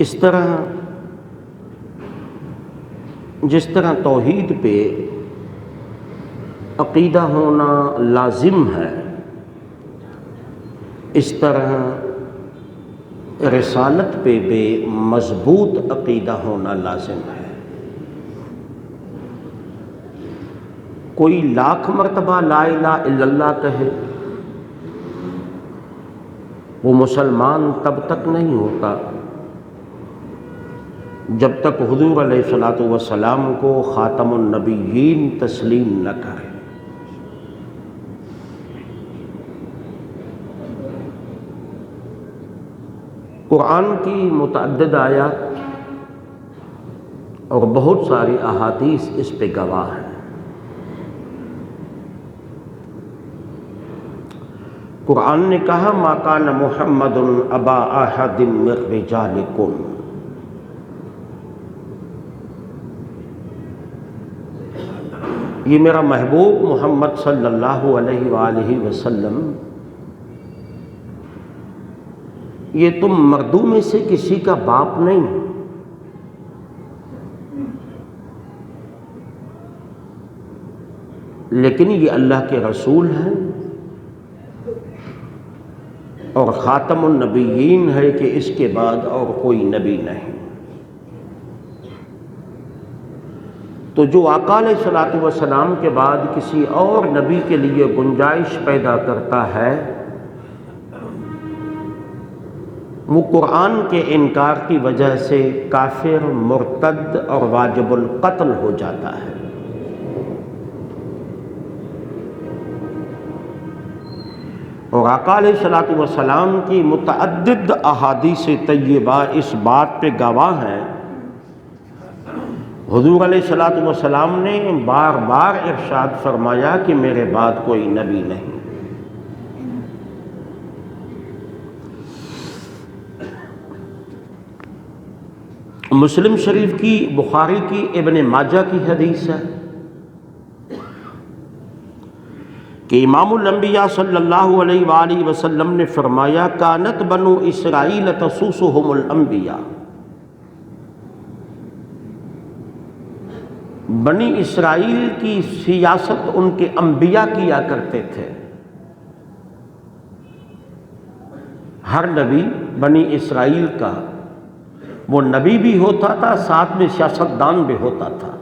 اس طرح جس طرح توحید پہ عقیدہ ہونا لازم ہے، اس طرح رسالت پہ بھی مضبوط عقیدہ ہونا لازم ہے۔ کوئی لاکھ مرتبہ لا الہ الا اللہ کہے، وہ مسلمان تب تک نہیں ہوتا جب تک حضور علیہ الصلوۃ والسلام کو خاتم النبیین تسلیم نہ کرے۔ قرآن کی متعدد آیات اور بہت ساری احادیث اس پہ گواہ ہیں۔ قرآن نے کہا ما کان محمد ابا احد من رجالکم، یہ میرا محبوب محمد صلی اللہ علیہ وآلہ وسلم یہ تم مردوں میں سے کسی کا باپ نہیں، لیکن یہ اللہ کے رسول ہیں اور خاتم النبیین ہے کہ اس کے بعد اور کوئی نبی نہیں۔ تو جو آقا علیہ الصلوۃ والسلام کے بعد کسی اور نبی کے لیے گنجائش پیدا کرتا ہے، وہ قرآن کے انکار کی وجہ سے کافر، مرتد اور واجب القتل ہو جاتا ہے۔ اور آقا علیہ الصلوۃ والسلام کی متعدد احادیث طیبہ اس بات پہ گواہ ہیں۔ حضور علیہ الصلوۃ والسلام نے بار بار ارشاد فرمایا کہ میرے بعد کوئی نبی نہیں۔ مسلم شریف کی، بخاری کی، ابن ماجہ کی حدیث ہے کہ امام الانبیاء صلی اللہ علیہ وآلہ وسلم نے فرمایا کانت بنو اسرائیل تسوسہم الانبیاء، بنی اسرائیل کی سیاست ان کے انبیاء کیا کرتے تھے۔ ہر نبی بنی اسرائیل کا وہ نبی بھی ہوتا تھا، ساتھ میں سیاستدان بھی ہوتا تھا۔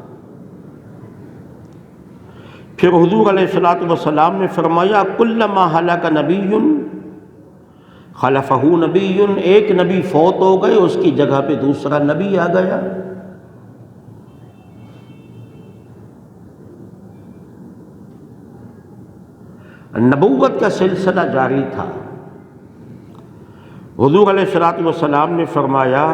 پھر حضور علیہ الصلوۃ والسلام نے فرمایا کلما ہلک نبی خلفہ نبی، ایک نبی فوت ہو گئے اس کی جگہ پہ دوسرا نبی آ گیا۔ نبوت کا سلسلہ جاری تھا۔ حضور علیہ الصلوۃ والسلام نے فرمایا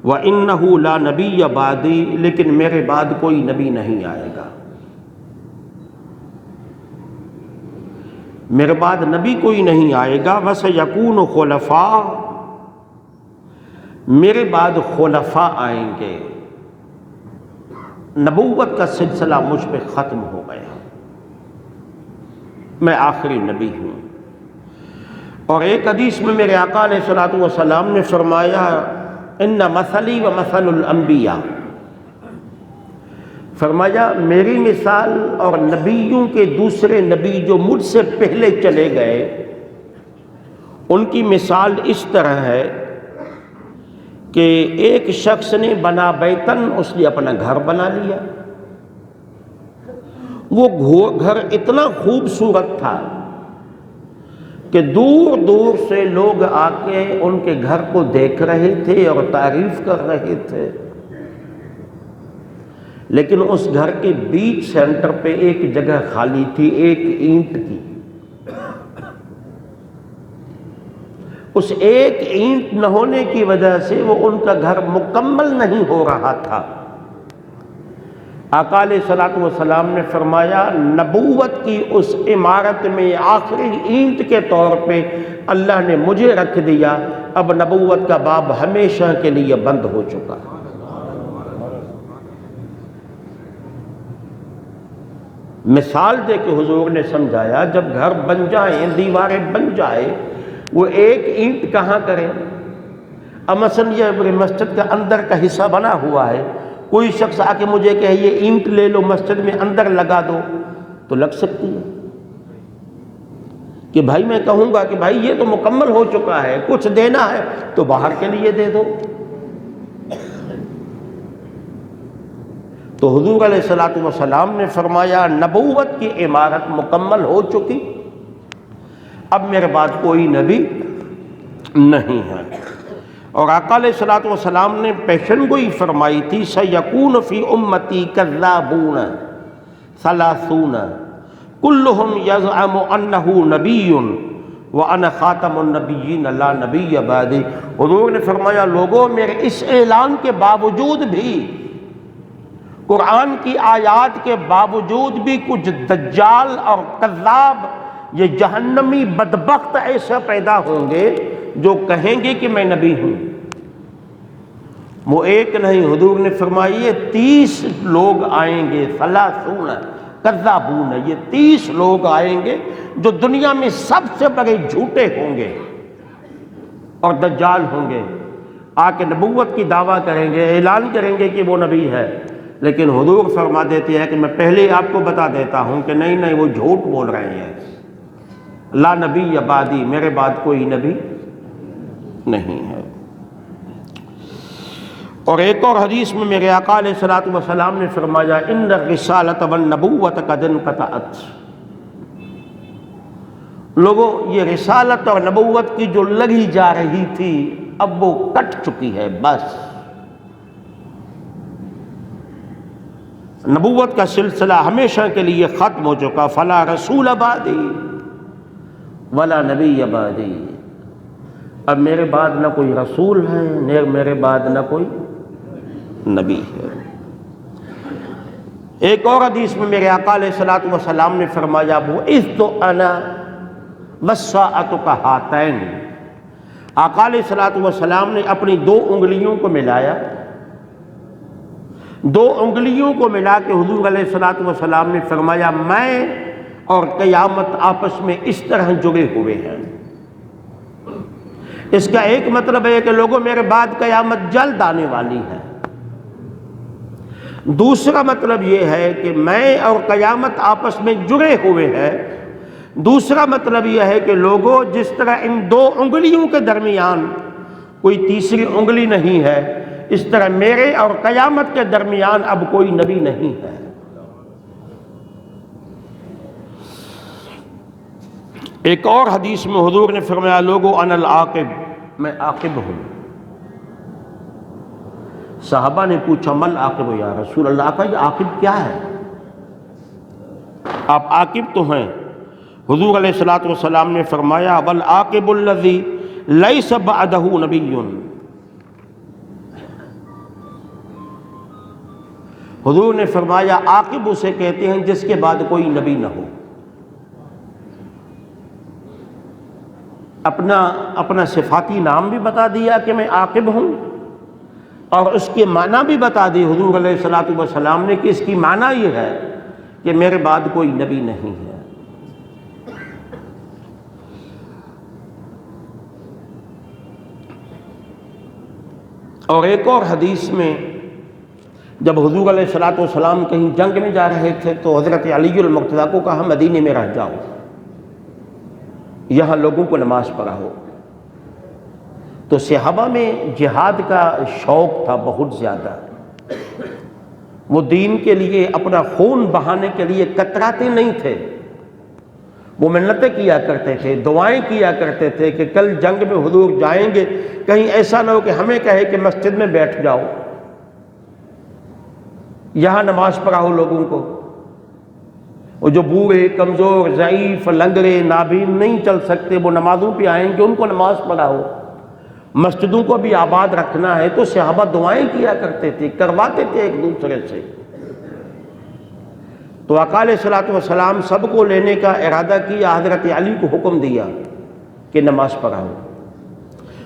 وَإِنَّهُ لَا نَبِيَّ بَعْدِي، لیکن میرے بعد کوئی نبی نہیں آئے گا، میرے بعد نبی کوئی نہیں آئے گا۔ وَسَيَكُونُ خُلَفَاء، میرے بعد خلفاء آئیں گے۔ نبوت کا سلسلہ مجھ پہ ختم ہو گیا، میں آخری نبی ہوں۔ اور ایک حدیث میں میرے آقا علیہ الصلوۃ والسلام نے فرمایا ان مثلی و مثل الانبیاء، فرمایا میری مثال اور نبیوں کے دوسرے نبی جو مجھ سے پہلے چلے گئے ان کی مثال اس طرح ہے کہ ایک شخص نے بنا بیتن، اس نے اپنا گھر بنا لیا۔ وہ گھر اتنا خوبصورت تھا کہ دور دور سے لوگ آ کے ان کے گھر کو دیکھ رہے تھے اور تعریف کر رہے تھے، لیکن اس گھر کے بیچ سینٹر پہ ایک جگہ خالی تھی، ایک اینٹ کی۔ اس ایک اینٹ نہ ہونے کی وجہ سے وہ ان کا گھر مکمل نہیں ہو رہا تھا۔ آقا علیہ الصلوۃ والسلام نے فرمایا نبوت کی اس عمارت میں آخری اینٹ کے طور پہ اللہ نے مجھے رکھ دیا، اب نبوت کا باب ہمیشہ کے لیے بند ہو چکا۔ مثال دے کے حضور نے سمجھایا جب گھر بن جائیں، دیواریں بن جائے، وہ ایک اینٹ کہاں کریں؟ اب مثلا یہ مسجد کے اندر کا حصہ بنا ہوا ہے، کوئی شخص آ کے مجھے کہے یہ اینٹ لے لو مسجد میں اندر لگا دو، تو لگ سکتی ہے کہ بھائی میں کہوں گا کہ بھائی یہ تو مکمل ہو چکا ہے، کچھ دینا ہے تو باہر کے لیے دے دو۔ تو حضور علیہ الصلوۃ والسلام نے فرمایا نبوت کی عمارت مکمل ہو چکی، اب میرے بعد کوئی نبی نہیں ہے۔ اور آقا علیہ الصلوۃ والسلام نے پیشن گوئی فرمائی تھی سیکون فی امتی کذابون ثلاثون کلہم یزعم انہ نبی وانا خاتم النبیین لا نبی بعدی۔ حضور نے فرمایا لوگوں میرے اس اعلان کے باوجود بھی، قرآن کی آیات کے باوجود بھی کچھ دجال اور کذاب، یہ جہنمی بدبخت ایسے پیدا ہوں گے جو کہیں گے کہ میں نبی ہوں۔ وہ ایک نہیں، حضور نے فرمایا یہ 30 لوگ آئیں گے، ثلاثون کذابون، یہ 30 لوگ آئیں گے جو دنیا میں سب سے بڑے جھوٹے ہوں گے اور دجال ہوں گے، آ کے نبوت کی دعویٰ کریں گے، اعلان کریں گے کہ وہ نبی ہے، لیکن حضور فرما دیتے ہیں کہ میں پہلے آپ کو بتا دیتا ہوں کہ نہیں وہ جھوٹ بول رہے ہیں، لا نبی بعدی، میرے بعد کوئی نبی نہیں ہے۔ اور ایک اور حدیث میں میرے آقا علیہ الصلوۃ والسلام نے فرمایا ان الرسالۃ والنبوۃ قد انقطعت، لوگوں یہ رسالت اور نبوت کی جو لگی جا رہی تھی اب وہ کٹ چکی ہے، بس نبوت کا سلسلہ ہمیشہ کے لیے ختم ہو چکا، فلا رسول بعدی ولا نبی بعدی، اب میرے بعد نہ کوئی رسول ہے نہ میرے بعد نہ کوئی نبی ہے۔ ایک اور حدیث میں میرے آقا علیہ الصلوۃ والسلام نے فرمایا بعثت انا والساعۃ کہاتین، آقا علیہ الصلوۃ والسلام نے اپنی 2 انگلیوں کو ملایا، 2 انگلیوں کو ملا کے حضور علیہ الصلوۃ والسلام نے فرمایا میں اور قیامت آپس میں اس طرح جڑے ہوئے ہیں۔ اس کا ایک مطلب ہے کہ لوگوں میرے بعد قیامت جلد آنے والی ہے، دوسرا مطلب یہ ہے کہ میں اور قیامت آپس میں جڑے ہوئے ہیں، دوسرا مطلب یہ ہے کہ لوگوں جس طرح ان 2 انگلیوں کے درمیان کوئی تیسری انگلی نہیں ہے، اس طرح میرے اور قیامت کے درمیان اب کوئی نبی نہیں ہے۔ ایک اور حدیث میں حضور نے فرمایا لوگو انا العاقب، میں عاقب ہوں۔ صحابہ نے پوچھا مل عاقب یا رسول اللہ، کا یہ عاقب کیا ہے؟ آپ عاقب تو ہیں۔ حضور علیہ الصلوۃ والسلام نے فرمایا والعاقب الذی لیس بعدہ نبی، حضور نے فرمایا عاقب اسے کہتے ہیں جس کے بعد کوئی نبی نہ ہو۔ اپنا صفاتی نام بھی بتا دیا کہ میں عاقب ہوں، اور اس کے معنی بھی بتا دی حضور علیہ الصلوۃ والسلام نے کہ اس کی معنی یہ ہے کہ میرے بعد کوئی نبی نہیں ہے۔ اور ایک اور حدیث میں جب حضور علیہ الصلوۃ والسلام کہیں جنگ میں جا رہے تھے تو حضرت علی المرتضیٰ کو کہا مدینے میں رہ جاؤ، یہاں لوگوں کو نماز پڑھاؤ۔ تو صحابہ میں جہاد کا شوق تھا بہت زیادہ، وہ دین کے لیے اپنا خون بہانے کے لیے کتراتے نہیں تھے، وہ منتیں کیا کرتے تھے، دعائیں کیا کرتے تھے کہ کل جنگ میں حضور جائیں گے، کہیں ایسا نہ ہو کہ ہمیں کہے کہ مسجد میں بیٹھ جاؤ، یہاں نماز پڑھاؤ لوگوں کو۔ وہ جو بوڑھے کمزور ضعیف لنگڑے نابین نہیں چل سکتے وہ نمازوں پہ آئیں گے، ان کو نماز پڑھاؤ۔ مسجدوں کو بھی آباد رکھنا ہے تو صحابہ دعائیں کیا کرتے تھے، کرواتے تھے ایک دوسرے سے۔ تو آقا علیہ الصلوۃ والسلام سب کو لینے کا ارادہ کیا، حضرت علی کو حکم دیا کہ نماز پڑھاؤ۔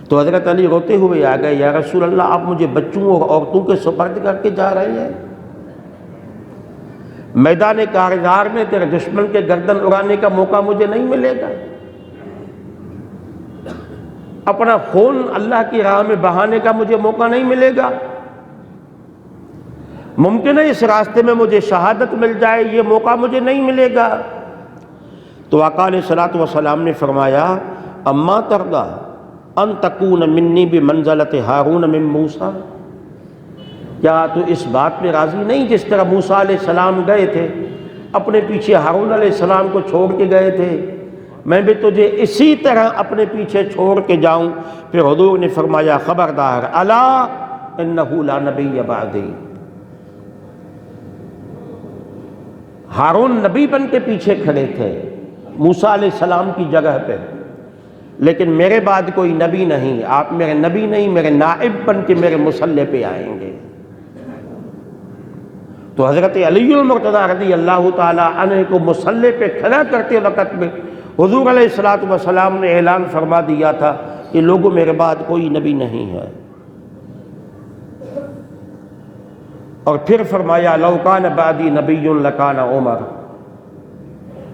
تو حضرت علی روتے ہوئے آ گئے، یا رسول اللہ آپ مجھے بچوں اور عورتوں کے سپرد کر کے جا رہے ہیں؟ میدان کارزار میں تیرے دشمن کے گردن اڑانے کا موقع مجھے نہیں ملے گا؟ اپنا خون اللہ کی راہ میں بہانے کا مجھے موقع نہیں ملے گا؟ ممکن ہے اس راستے میں مجھے شہادت مل جائے، یہ موقع مجھے نہیں ملے گا۔ تو آقا علیہ الصلوۃ والسلام نے فرمایا اما ترضیٰ ان تکون منی بمنزلۃ ہارون من موسیٰ، کیا تو اس بات پہ راضی نہیں جس طرح موسیٰ علیہ السلام گئے تھے، اپنے پیچھے ہارون علیہ السلام کو چھوڑ کے گئے تھے، میں بھی تجھے اسی طرح اپنے پیچھے چھوڑ کے جاؤں؟ پھر حضور نے فرمایا خبردار، الا انہ لا نبی بعدی، ہارون نبی بن کے پیچھے کھڑے تھے موسیٰ علیہ السلام کی جگہ پہ، لیکن میرے بعد کوئی نبی نہیں، آپ میرے نبی نہیں، میرے نائب بن کے میرے مصلی پہ آئیں گے۔ تو حضرت علی المرتضیٰ رضی اللہ تعالی عنہ کو مصلی پہ کھڑا کرتے وقت میں حضور علیہ الصلوۃ والسلام نے اعلان فرما دیا تھا کہ لوگوں میرے بعد کوئی نبی نہیں ہے، اور پھر فرمایا لو کان بعدی نبی لکان عمر،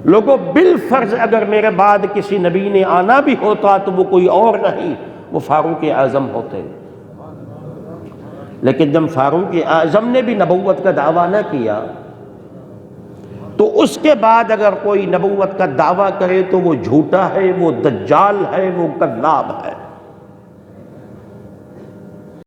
لوگوں بالفرض اگر میرے بعد کسی نبی نے آنا بھی ہوتا تو وہ کوئی اور نہیں، وہ فاروق اعظم ہوتے۔ لیکن جب فاروق اعظم نے بھی نبوت کا دعویٰ نہ کیا تو اس کے بعد اگر کوئی نبوت کا دعویٰ کرے تو وہ جھوٹا ہے، وہ دجال ہے، وہ کذاب ہے۔